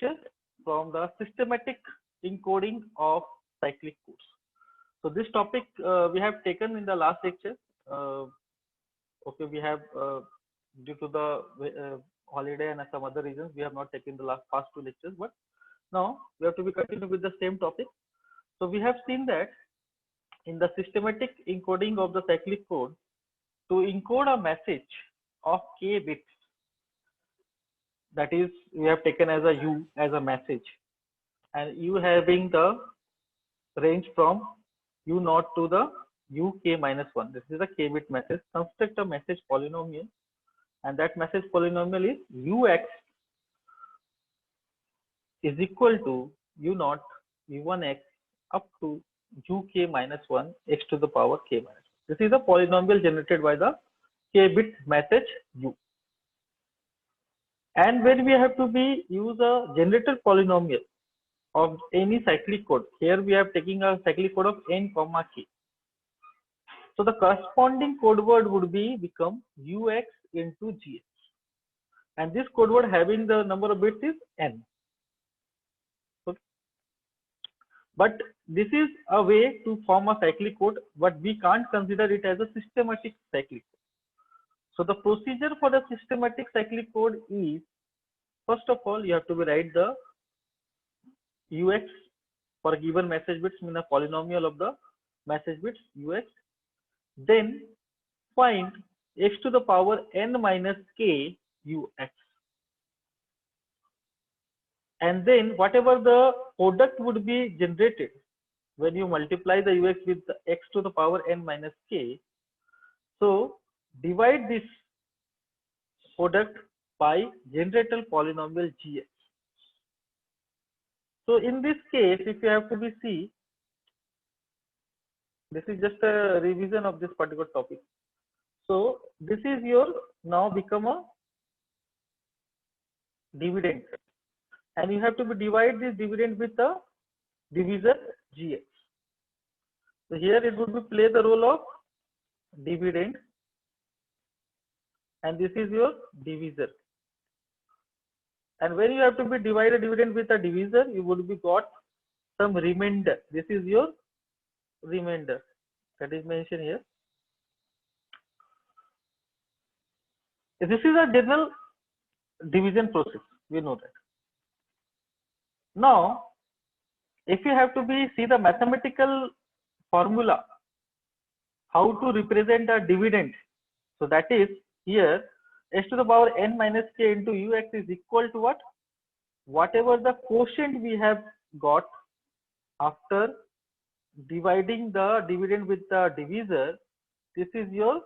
lecture from the systematic encoding of cyclic codes. So this topic we have taken in the last lecture. Okay, we have due to the holiday and some other reasons we have not taken the past two lectures, but now we have to be continue with the same topic. So we have seen that in the systematic encoding of the cyclic code, to encode a message of k bits, that is we have taken as a u as a message, and u having the range from u0 to the uk minus 1. This is a k bit message. Construct a message polynomial, and that message polynomial is ux is equal to u0 u1x up to uk minus 1 x to the power k minus 1. This is a polynomial generated by the k bit message u. And when we have to be use a generator polynomial of any cyclic code, here we are taking a cyclic code of n comma k. So the corresponding code word would be become ux into gx, and this code word having the number of bits is n. Okay. But this is a way to form a cyclic code, but we can't consider it as a systematic cyclic code. So the procedure for the systematic cyclic code is, first of all, you have to write the ux for a given message bits, mean a polynomial of the message bits ux, then find x to the power n minus k ux, and then whatever the product would be generated when you multiply the ux with the x to the power n minus k, so divide this product by generator polynomial gx. So in this case, if you have to be see, this is just a revision of this particular topic. So this is your now become a dividend, and you have to be divide this dividend with the divisor gx. So here it would be play the role of dividend, and this is your divisor. And when you have to be divide a dividend with a divisor, you would be got some remainder. This is your remainder that is mentioned here. This is a general division process, we know that. Now if you have to be see the mathematical formula how to represent a dividend, so that is here x to the power n minus k into ux is equal to what? Whatever the quotient we have got after dividing the dividend with the divisor, this is your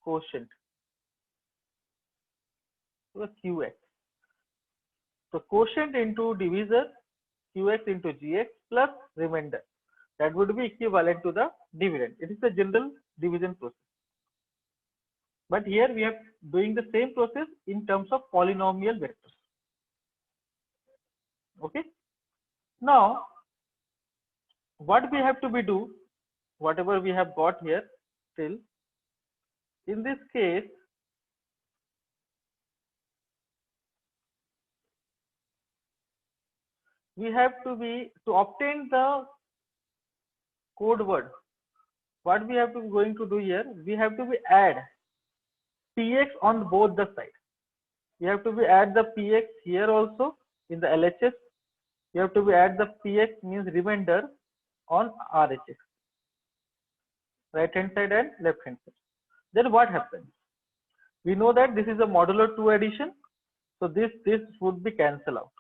quotient, so qx. So quotient into divisor qx into gx plus remainder, that would be equivalent to the dividend. It is a general division process, but here we are doing the same process in terms of polynomial vectors. Okay. Now what we have to be do, whatever we have got here still, in this case we have to be, to obtain the code word, what we have to be going to do here, we have to be add px on both the sides. You have to be add the px here also in the LHS. You have to be add the px means remainder on RHS, right hand side and left hand side. Then what happens? We know that this is a modulo 2 addition, so this would be cancel out.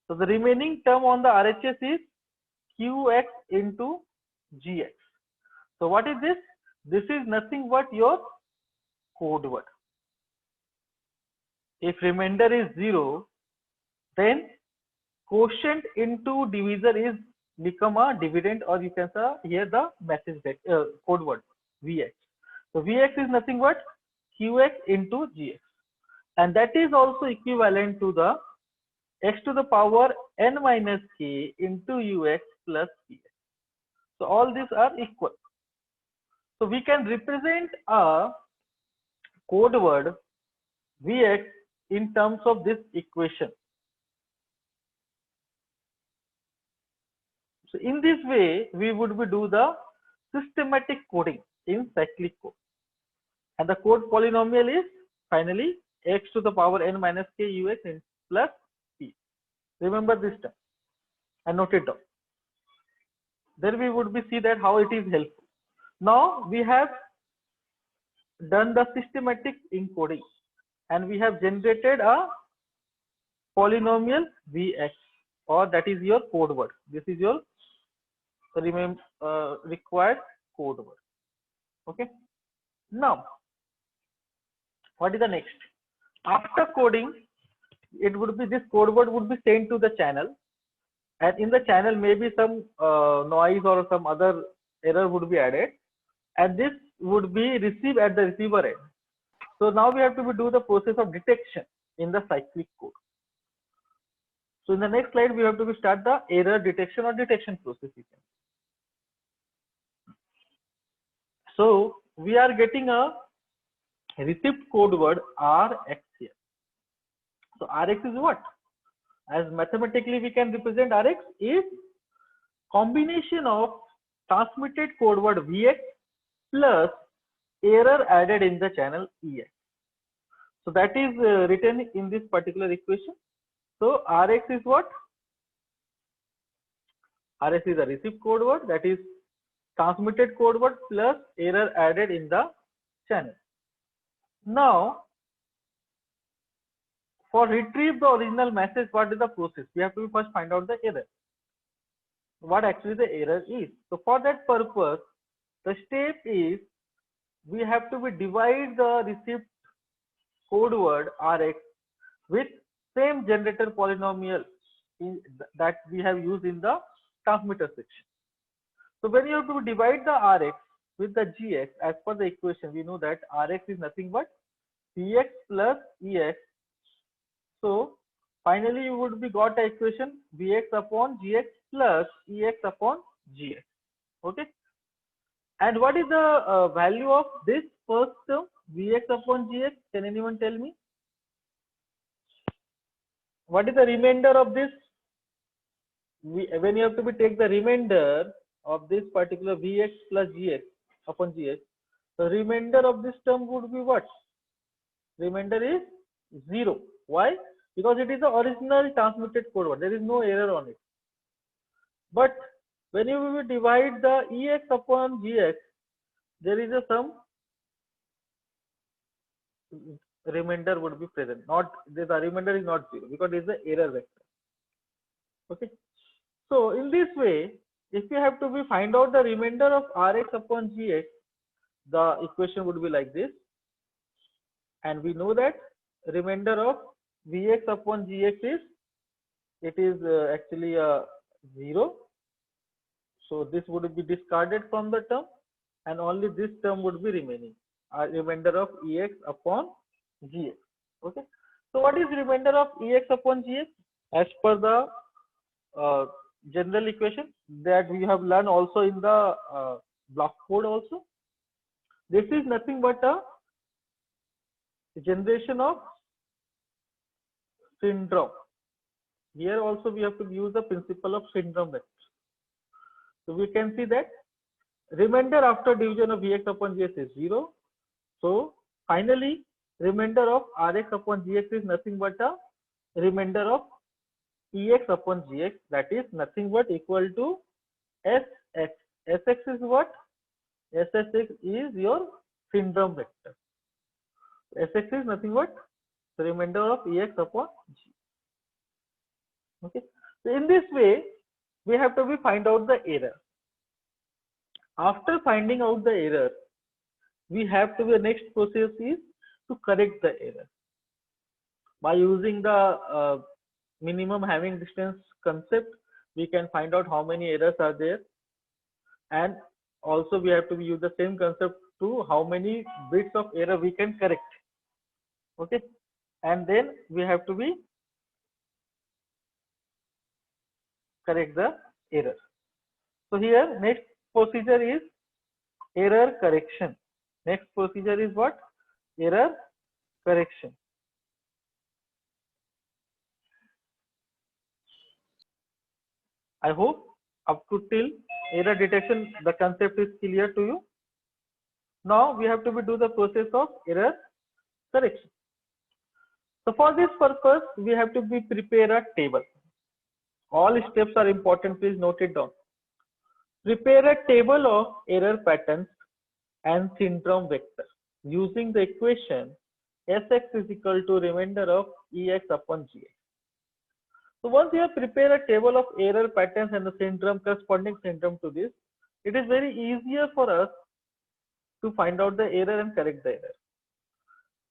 So the remaining term on the RHS is qx into gx. So what is this? This is nothing but your code word. If remainder is 0, then quotient into divisor is become a dividend, or you can say here the message code word vx. So vx is nothing but qx into gx, and that is also equivalent to the x to the power n minus k into ux plus px. So all these are equal. So we can represent a code word vx in terms of this equation. So in this way, we would be do the systematic coding in cyclic code. And the code polynomial is finally x to the power n minus k ux plus p. Remember this term and note it down. Then we would be see that how it is helpful. Now we have done the systematic encoding and we have generated a polynomial vx, or that is your code word. This is your required code word. Okay. Now, what is the next? After coding, it would be this code word would be sent to the channel, and in the channel maybe some noise or some other error would be added, and this would be received at the receiver end. So now we have to do the process of detection in the cyclic code. So in the next slide, we have to start the error detection or detection process. So we are getting a received code word Rx here. So Rx is what? As mathematically we can represent Rx is combination of transmitted code word Vx plus error added in the channel Ex. So that is written in this particular equation. So Rx is what? Rx is a received code word, that is transmitted code word plus error added in the channel. Now, for retrieve the original message, what is the process? We have to first find out the error. What actually the error is. So for that purpose, the step is we have to divide the received code word Rx with same generator polynomial that we have used in the transmitter section. So when you have to divide the Rx with the Gx, as per the equation, we know that Rx is nothing but Cx plus Ex. So finally you would be got the equation Vx upon Gx plus Ex upon Gx. Okay. And what is the value of this first term Vx upon Gx? Can anyone tell me? What is the remainder of this? When you have to take the remainder of this particular Vx plus Gx upon Gx, the remainder of this term would be what? Remainder is 0. Why? Because it is the original transmitted code word. There is no error on it. But when you will divide the Ex upon Gx, there is some remainder would be present. Not the remainder is not 0 because it is the error vector. Okay. So in this way, if you have to find out the remainder of Rx upon Gx, the equation would be like this. And we know that remainder of Vx upon Gx is, it is actually a 0. So this would be discarded from the term and only this term would be remaining, remainder of Ex upon Gx. Okay. So what is remainder of Ex upon Gx? As per the general equation that we have learned also in the block code also. This is nothing but a generation of syndrome. Here also we have to use the principle of syndrome vector. So we can see that remainder after division of Vx upon Gx is 0. So finally remainder of Rx upon Gx is nothing but a remainder of Ex upon Gx, that is nothing but equal to Sx. Sx is what? Sx is your syndrome vector. Sx is nothing but the remainder of Ex upon G. Okay. So in this way, we have to find out the error. After finding out the error, we have to the next process is to correct the error by using the minimum having distance concept. We can find out how many errors are there, and also we have to use the same concept to how many bits of error we can correct. Okay, and then we have to correct the error. So here next procedure is error correction. Next procedure is what? Error correction. I hope Up to till error detection, the concept is clear to you. Now we have to do the process of error correction. So for this purpose, we have to prepare a table. All steps are important, please note it down. Prepare a table of error patterns and syndrome vector using the equation Sx is equal to remainder of Ex upon Gx. So once you have prepared a table of error patterns and the syndrome, corresponding syndrome to this, it is very easier for us to find out the error and correct the error.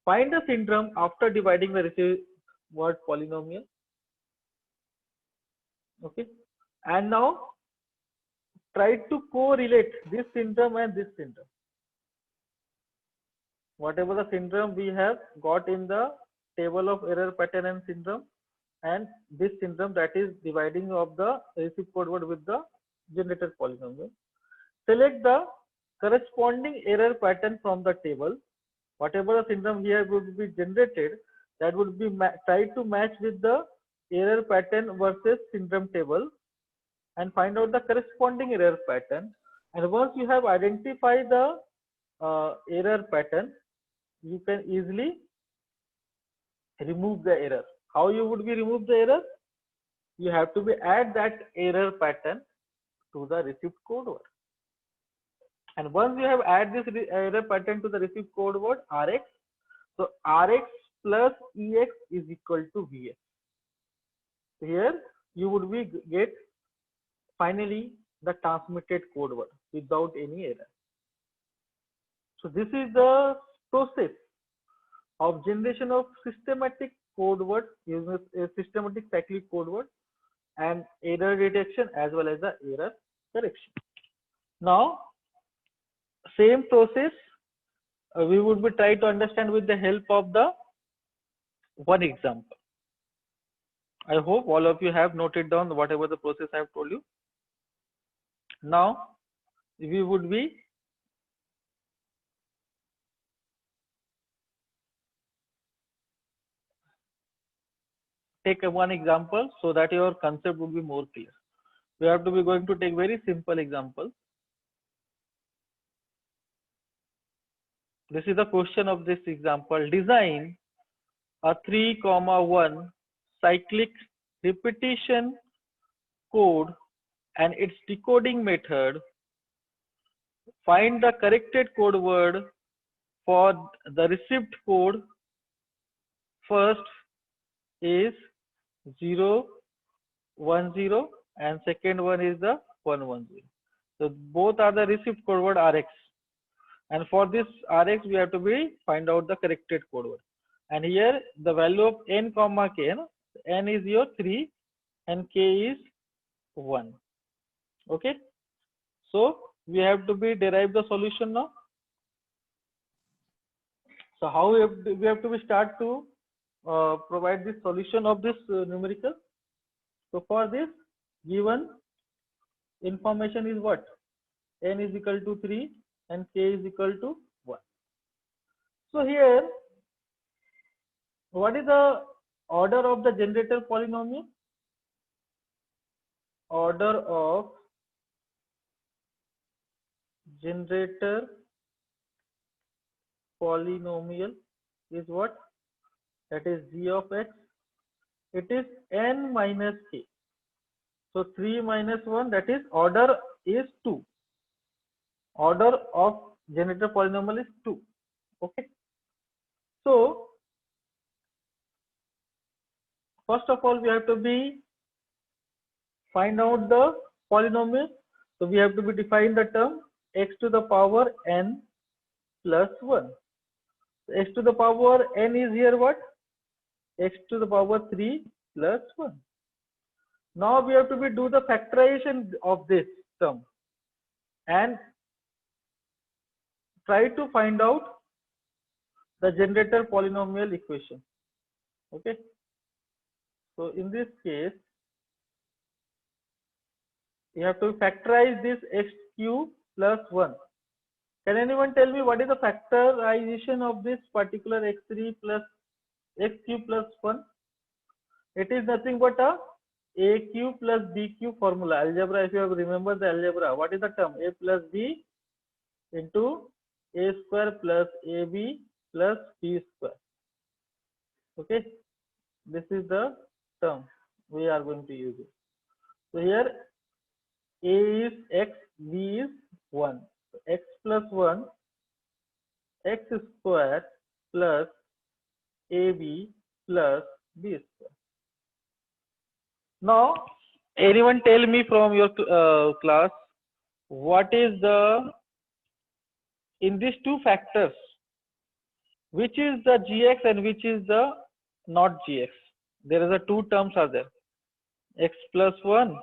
Find the syndrome after dividing the received word polynomial. Okay, and now try to correlate this syndrome and this syndrome. Whatever the syndrome we have got in the table of error pattern and syndrome, and this syndrome, that is dividing of the received code word with the generated polynomial. Select the corresponding error pattern from the table. Whatever the syndrome here would be generated, that would be tried to match with the error pattern versus syndrome table and find out the corresponding error pattern. And once you have identified the error pattern, you can easily remove the error. How you would be remove the error? You have to add that error pattern to the received code word. And once you have added this error pattern to the received code word Rx, so Rx plus Ex is equal to Vx. Here you would be get finally the transmitted code word without any error. So this is the process of generation of systematic code word using a systematic cyclic code word and error detection as well as the error correction. Now same process we would be try to understand with the help of the one example. I hope all of you have noted down whatever the process I have told you. Now we would be take one example so that your concept would be more clear. We have to be going to take very simple example. This is the question of this example. Design a 3,1 cyclic repetition code and its decoding method. Find the corrected code word for the received code. First is 0, 1, 0 and second one is the 1, 1, 0. So both are the received code word Rx. And for this Rx, we have to find out the corrected code word. And here the value of n comma k, n is your 3 and k is 1. Okay. So we have to derive the solution now. So how we have to start to provide this solution of this numerical. So for this given information is what? N is equal to 3 and k is equal to 1. So here, what is the order of the generator polynomial? Order of generator polynomial is what? That is g of x. It is n minus k. So 3 minus 1, that is order is 2. Order of generator polynomial is 2. Okay. So first of all, we have to find out the polynomial. So we have to define the term x to the power n plus 1. So x to the power n is here what? X to the power 3 plus 1. Now we have to do the factorization of this term and try to find out the generator polynomial equation. Okay. So in this case, you have to factorize this x cube plus 1. Can anyone tell me what is the factorization of this particular x3 plus x cube plus 1? It is nothing but a AQ plus BQ formula, algebra, if you have remember the algebra, what is the term? A plus B into A square plus AB plus B square. Okay, this is the term we are going to use it. So here A is X, B is 1. So X plus 1, X square plus AB plus B square. Now, anyone tell me from your class, what is the, in these two factors, which is the gx and which is the not gx? There is a two terms are there, x plus 1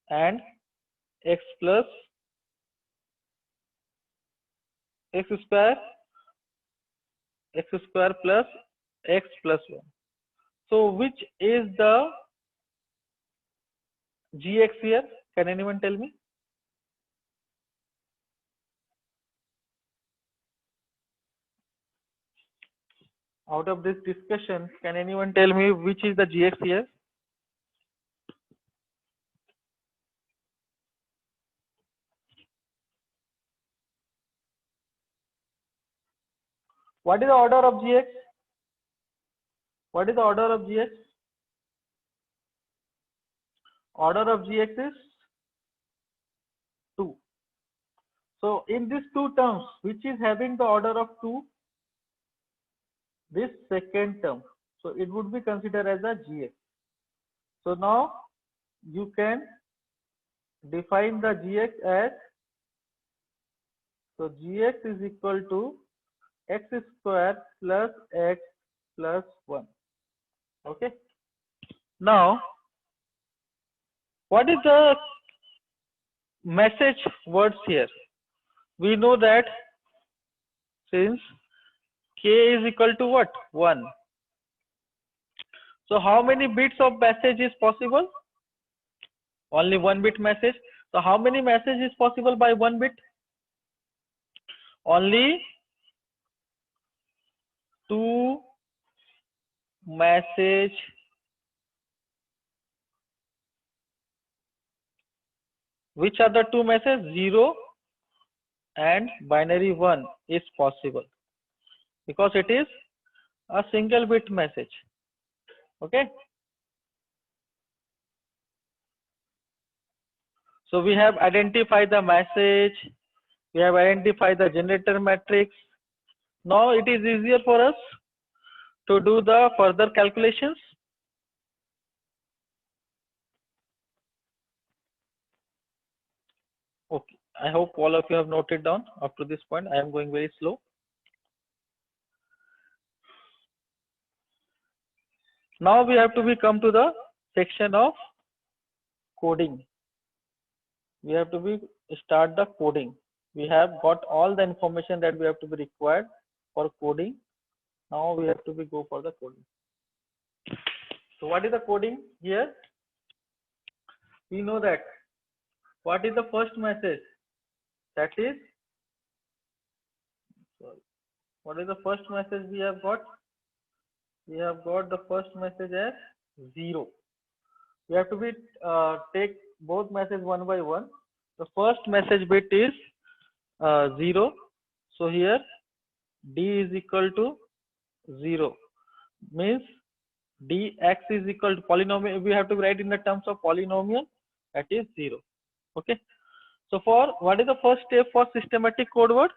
and x plus x square plus x plus 1. So which is the gx here? Can anyone tell me? Out of this discussion, can anyone tell me which is the gx here? What is the order of gx? What is the order of gx? Order of gx is 2. So in these two terms, which is having the order of 2? This second term. So it would be considered as a gx. So now you can define the gx as, so gx is equal to x square plus x plus 1. Okay. Now, what is the message words here? We know that since k is equal to what? 1. So how many bits of message is possible? Only 1 bit message. So how many message is possible by 1 bit? Only 2 message Which are the two messages? 0 and binary 1 is possible because it is a single bit message. Okay. So we have identified the message, we have identified the generator matrix. Now it is easier for us to do the further calculations. Okay, I hope all of you have noted down up to this point. I am going very slow. Now we have to come to the section of coding. We have to start the coding. We have got all the information that we have to be required for coding. Now we have to go for the coding. So what is the coding here? We know that what is the first message? That is, sorry, what is the first message we have got? We have got the first message as 0. We have to take both messages one by one. The first message bit is 0. So here d is equal to 0, means dx is equal to polynomial. We have to write in the terms of polynomial, that is 0. Okay. So for what is the first step for systematic code word?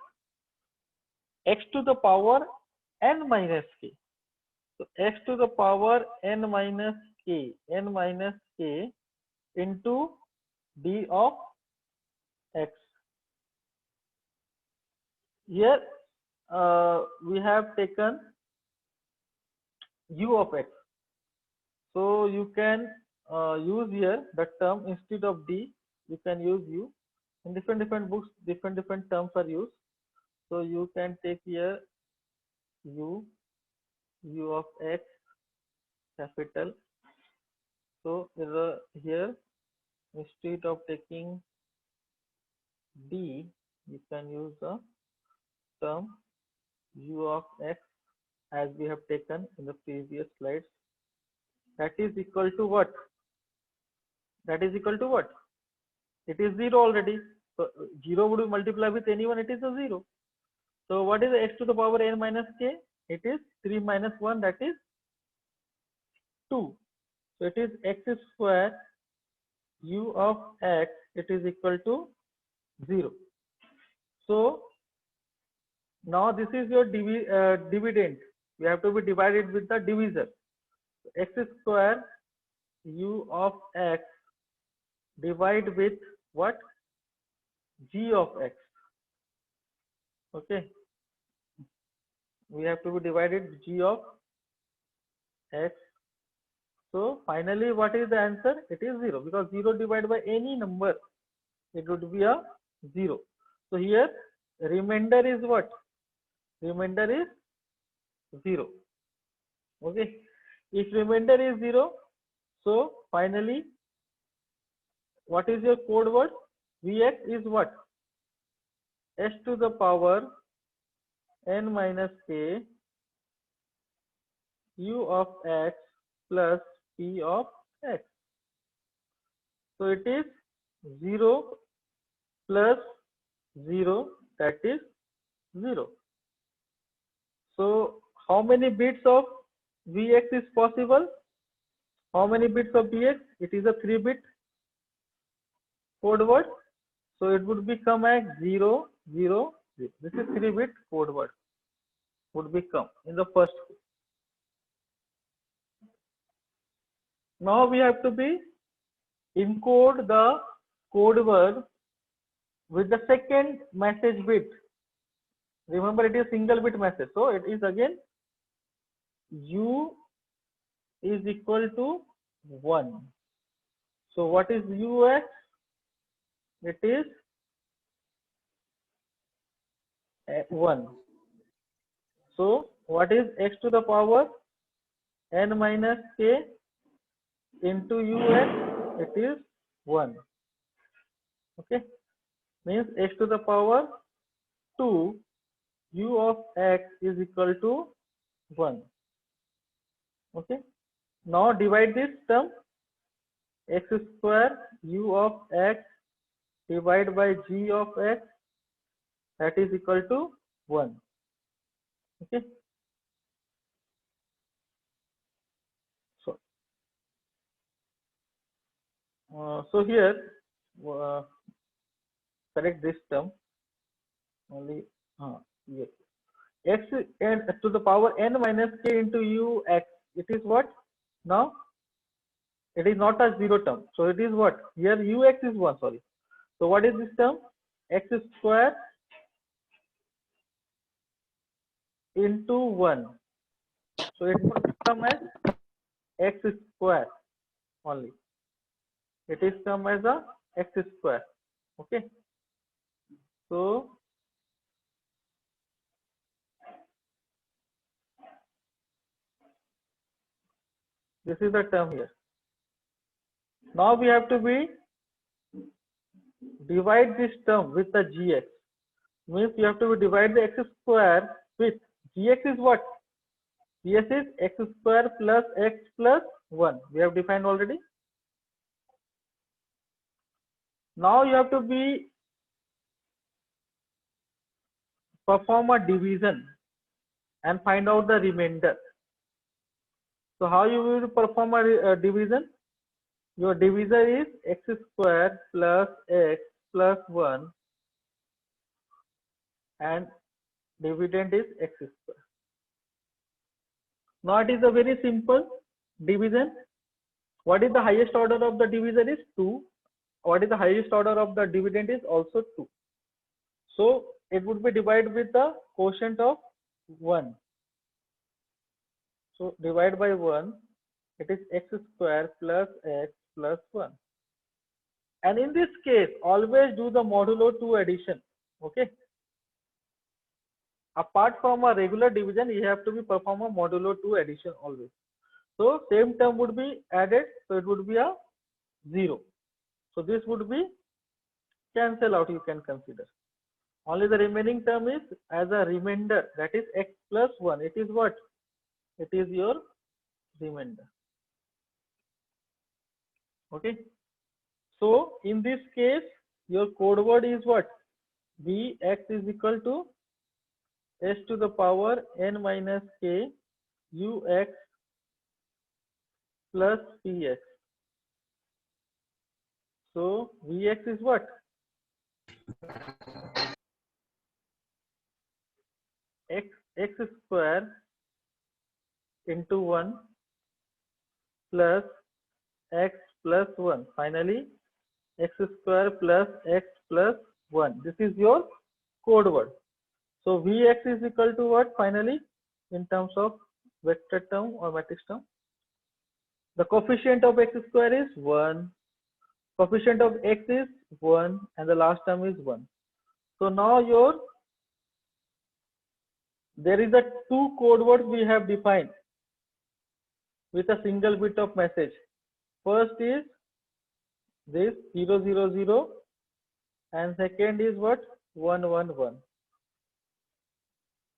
X to the power n minus k. So x to the power n minus k into d of x. Here we have taken u of x. So you can use here the term instead of d, you can use u. In different books, different terms are used. So you can take here u of x capital. So here instead of taking d, you can use the term u of x as we have taken in the previous slides. That is equal to what? that is equal to what? It is 0 already. So 0 would be multiplied with anyone, it is a 0. So what is x to the power n minus k? It is 3 minus 1, that is 2. So it is x square u of x, it is equal to 0. So now this is your dividend. You have to be divided with the divisor. X square u of x divide with what? G of x. Okay. We have to be divided with g of x. So finally, what is the answer? It is 0, because 0 divided by any number, it would be a 0. So here remainder is what? Remainder is 0. Okay. If remainder is 0, so finally, what is your code word? Vx is what? S to the power n minus k u of x plus p of x. So it is 0 plus 0, that is 0. So how many bits of Vx is possible? How many bits of Vx? It is a 3-bit code word. So it would become as 0, 0, 0. This is 3-bit code word. Would become in the first. Now we have to be encode the code word with the second message bit. Remember, it is single bit message. So it is again u is equal to 1. So what is ux? It is 1. So what is x to the power n minus k into ux? It is 1. Okay. Means x to the power 2 u of x is equal to 1. Okay. Now divide this term, x square u of x divided by g of x, that is equal to 1. Okay. So here correct this term only. Yes. X and to the power n minus k into u x, it is what? Now it is not a 0 term, so it is what? Here ux is 1, sorry. So what is this term? X square into 1. So it would come as x square only. It is come as a x square. Okay. So this is the term here. Now we have to be divide this term with the gx. Means you have to be divide the x square with gx is what? Gx is x square plus x plus 1. We have defined already. Now you have to be perform a division and find out the remainder. So how you will perform a division? Your divisor is x square plus x plus 1 and dividend is x square. Now it is a very simple division. What is the highest order of the divisor is 2. What is the highest order of the dividend is also 2. So it would be divided with the quotient of 1. So divide by 1, it is x square plus x plus 1. And in this case, always do the modulo 2 addition. Okay. Apart from a regular division, you have to be perform a modulo 2 addition always. So same term would be added, so it would be a 0. So this would be cancel out, you can consider. Only the remaining term is as a remainder, that is x plus 1. It is what? It is your remainder. Okay. So in this case, your code word is what? Vx is equal to s to the power n minus k ux plus px. So Vx is what? X square into 1 plus x plus 1. Finally, x square plus x plus 1. This is your code word. So Vx is equal to what finally in terms of vector term or matrix term? The coefficient of x square is 1. Coefficient of x is 1 and the last term is 1. So now there is a two code words we have defined with a single bit of message. First is this 000 and second is what? 111.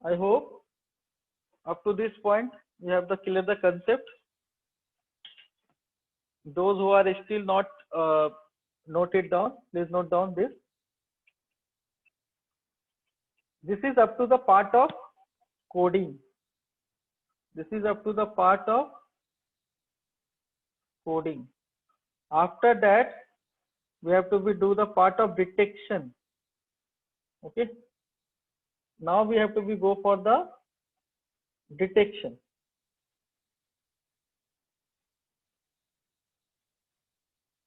I hope up to this point you have clear the concept. Those who are still not note it down, please note down this. This is up to the part of coding. This is up to the part of coding. After that, we have to do the part of detection. Okay. Now we have to go for the detection.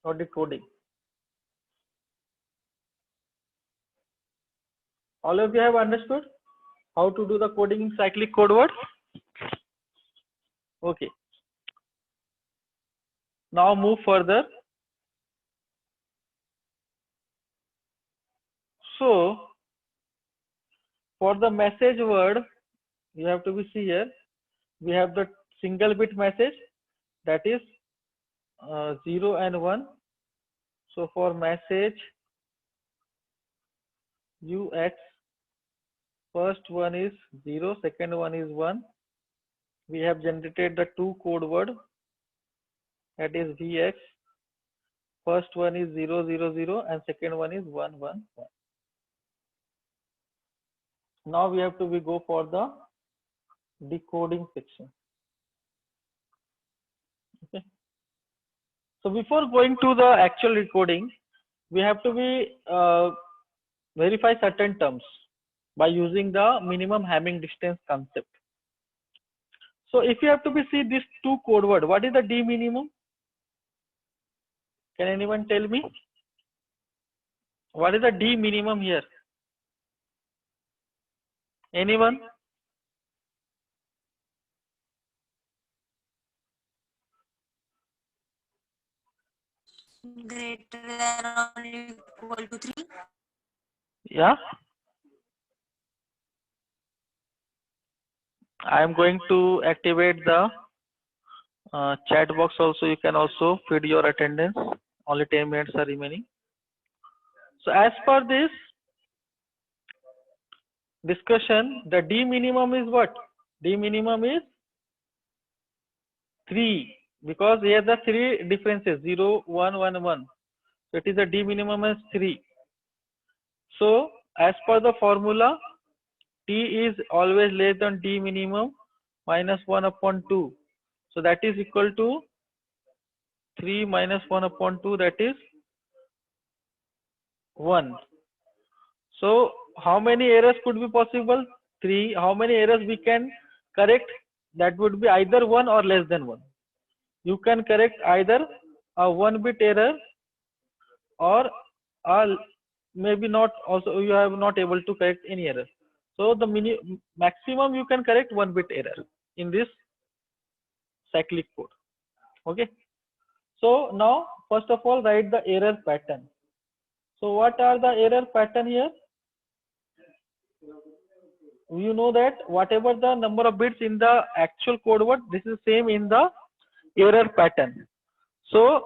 Or decoding. All of you have understood how to do the coding in cyclic code words? Okay. Now move further. So for the message word, you have to see here. We have the single bit message, that is 0 and 1. So for message ux, first one is 0, second one is 1. We have generated the two code word, that is vx. First one is 000 and second one is 111. Now we have to go for the decoding section. Okay. So before going to the actual decoding, we have to verify certain terms by using the minimum Hamming distance concept. So if you have to see these two code word, what is the D minimum? Can anyone tell me? What is the D minimum here? Anyone? Greater than or equal to 3. Yeah. I am going to activate the chat box also. You can also feed your attendance. Only 10 minutes are remaining. So as per this discussion, the D minimum is what? D minimum is 3, because here the three differences 0, 1, 1, 1. So it is a D minimum as 3. So as per the formula, T is always less than D minimum minus 1 upon 2. So that is equal to 3 minus 1 upon 2, that is 1. So how many errors could be possible? 3. How many errors we can correct? That would be either 1 or less than 1. You can correct either a 1-bit error or maybe not, also you are not able to correct any error. So the maximum you can correct 1-bit error in this cyclic code. Okay. So now first of all write the error pattern. So what are the error pattern here? You know that whatever the number of bits in the actual code word, this is same in the error pattern. So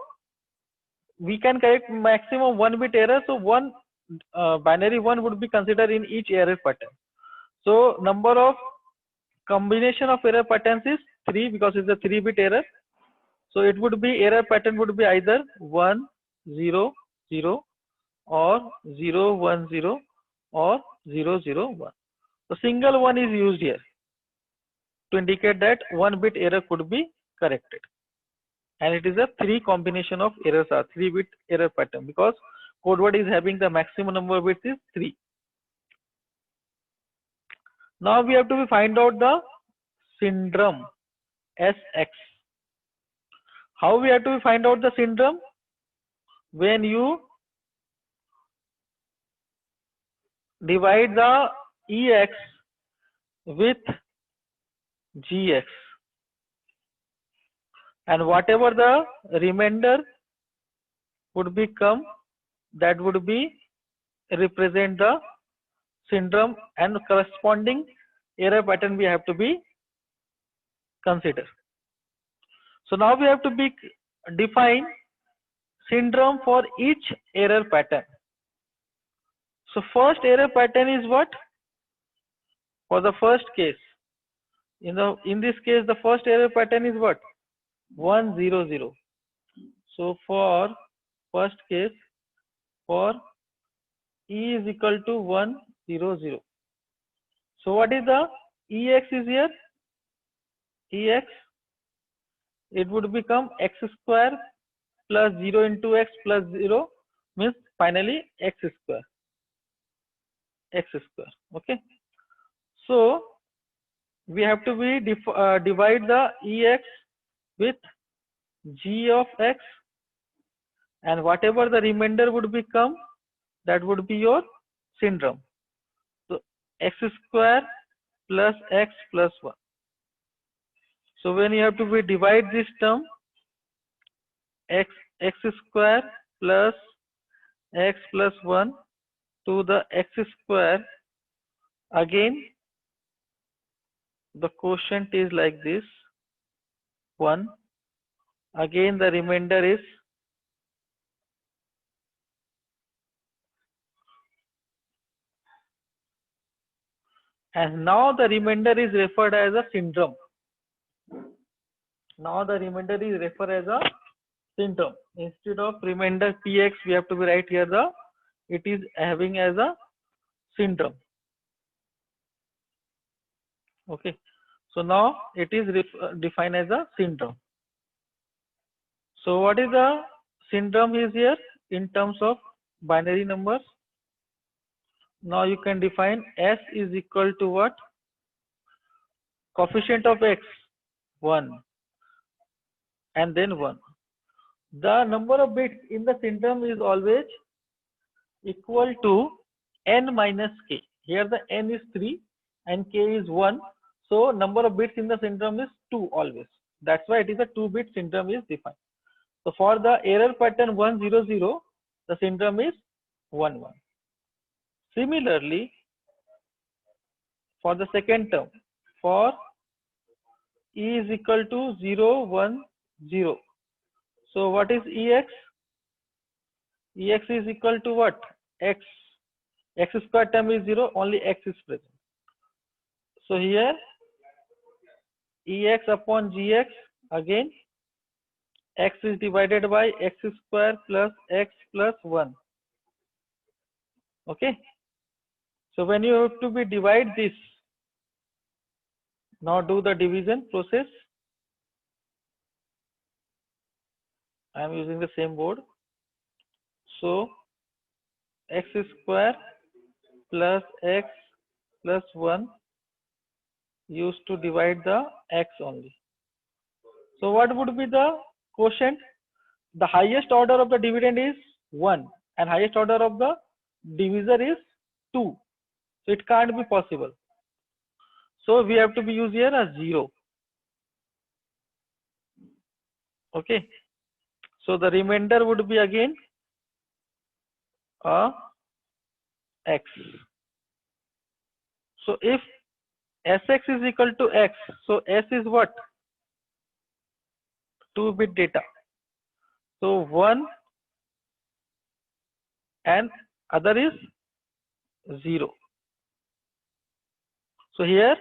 we can correct maximum 1-bit error. So one binary 1 would be considered in each error pattern. So number of combination of error patterns is 3, because it's a 3-bit error. So it would be, error pattern would be either 1, 0 0 or 0 1 0 or 0 0 1. So single one is used here to indicate that one bit error could be corrected, and it is a 3 combination of errors are 3-bit error pattern, because code word is having the maximum number of bits is 3. Now we have to find out the syndrome SX. How we have to find out the syndrome? When you divide the EX with GX, and whatever the remainder would become, that would be represent the syndrome, and corresponding error pattern we have to be consider. So now we have to define syndrome for each error pattern. So first error pattern is what? For the first case, in this case, the first error pattern is what? 1 0 0. So for first case, for E is equal to 1 0 0. So what is the EX is here? EX, it would become x square plus 0 into x plus 0, means finally x square. Okay. So we have to divide the EX with G of x, and whatever the remainder would become, that would be your syndrome. So x square plus x plus 1. So when you have to divide this term, x square plus x plus 1 to the x square, again the quotient is like this, 1. Again the remainder is and now the remainder is referred as a syndrome. Now the remainder is referred as a syndrome. Instead of remainder px, we have to write here it is having as a syndrome. Okay. So now it is defined as a syndrome. So what is the syndrome is here in terms of binary numbers? Now you can define S is equal to what? Coefficient of x 1 and then 1. The number of bits in the syndrome is always equal to n minus k. Here the n is 3 and k is 1. So number of bits in the syndrome is 2 always. That's why it is a 2-bit syndrome is defined. So for the error pattern 1 0 0, the syndrome is 1 1. Similarly, for the second term, for E is equal to 0 1 0. So what is EX? EX is equal to what? X. X square term is 0, only x is present. So here EX upon GX, again x is divided by x square plus x plus 1. Okay. So when you have to divide this, now do the division process. I am using the same board. So x square plus x plus 1 used to divide the x only. So what would be the quotient? The highest order of the dividend is 1 and highest order of the divisor is 2. So it can't be possible. So we have to use here a 0. Okay. So the remainder would be again a x. So if Sx is equal to x, so S is what? 2-bit data. So 1 and other is 0. So here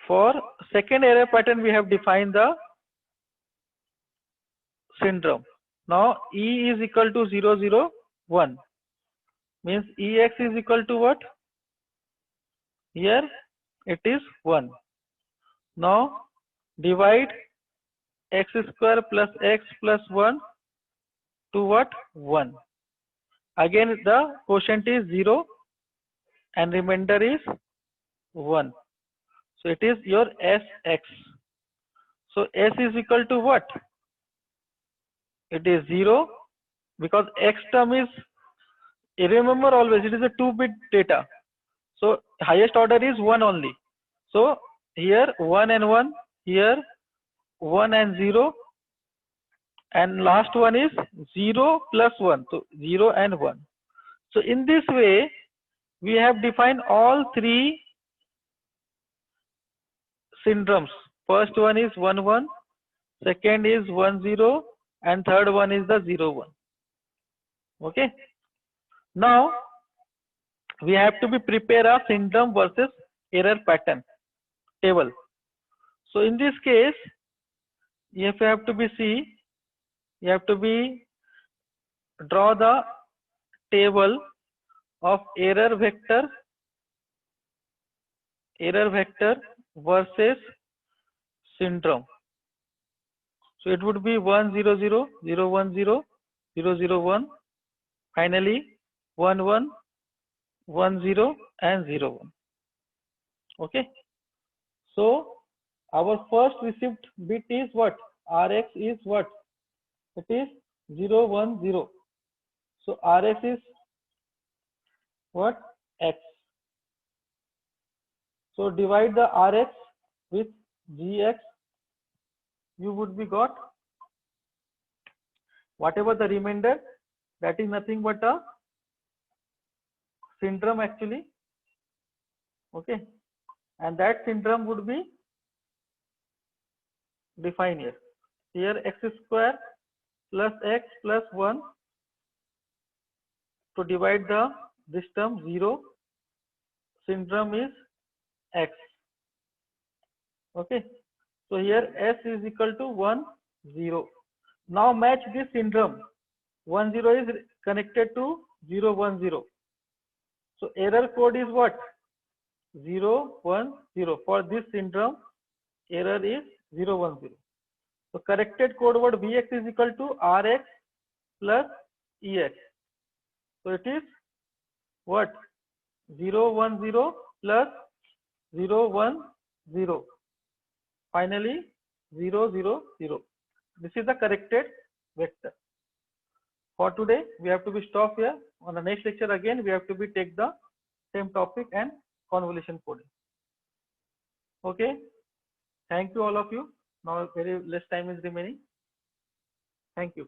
for second error pattern we have defined the syndrome. Now E is equal to 0, 0, 1. Means Ex is equal to what? Here it is 1. Now divide x square plus x plus 1 to what? 1. Again the quotient is 0 and remainder is 1. So it is your Sx. So S is equal to what? It is 0 because x term is, remember always it is a 2-bit data. So highest order is 1 only. So here 1 and 1, here 1 and 0, and last one is 0 plus 1. So 0 and 1. So in this way we have defined all three syndromes. First one is 1, 1, second is 1, 0, and third one is the 0, 1. Okay. Now we have to be prepare a syndrome versus error pattern table. So in this case, you have to draw the table of error vector versus syndrome. So it would be 1, 0, 0, 0, 1, 0, 0, 0, 1, finally 1, 1, 1, 0, and 0, 1. Okay. So our first received bit is what? Rx is what? It is 0, 1, 0. So Rx is what? X. So divide the Rx with Gx. You would be got whatever the remainder, that is nothing but a syndrome actually. Okay. And that syndrome would be defined here. Here x square plus x plus 1 to divide this term 0. Syndrome is x. Okay. So here s is equal to 1, 0. Now match this syndrome. 1, 0 is connected to 0, 1, 0. So error code is what? 0, 1, 0. For this syndrome, error is 0, 1, 0. So corrected code word Vx is equal to Rx plus Ex. So it is what? 0, 1, 0 plus 0, 1, 0. Finally 0, 0, 0. This is the corrected vector. For today, we have to be stop here. On the next lecture again, we have to be take the same topic and convolution coding. Okay. Thank you all of you. Now very less time is remaining. Thank you.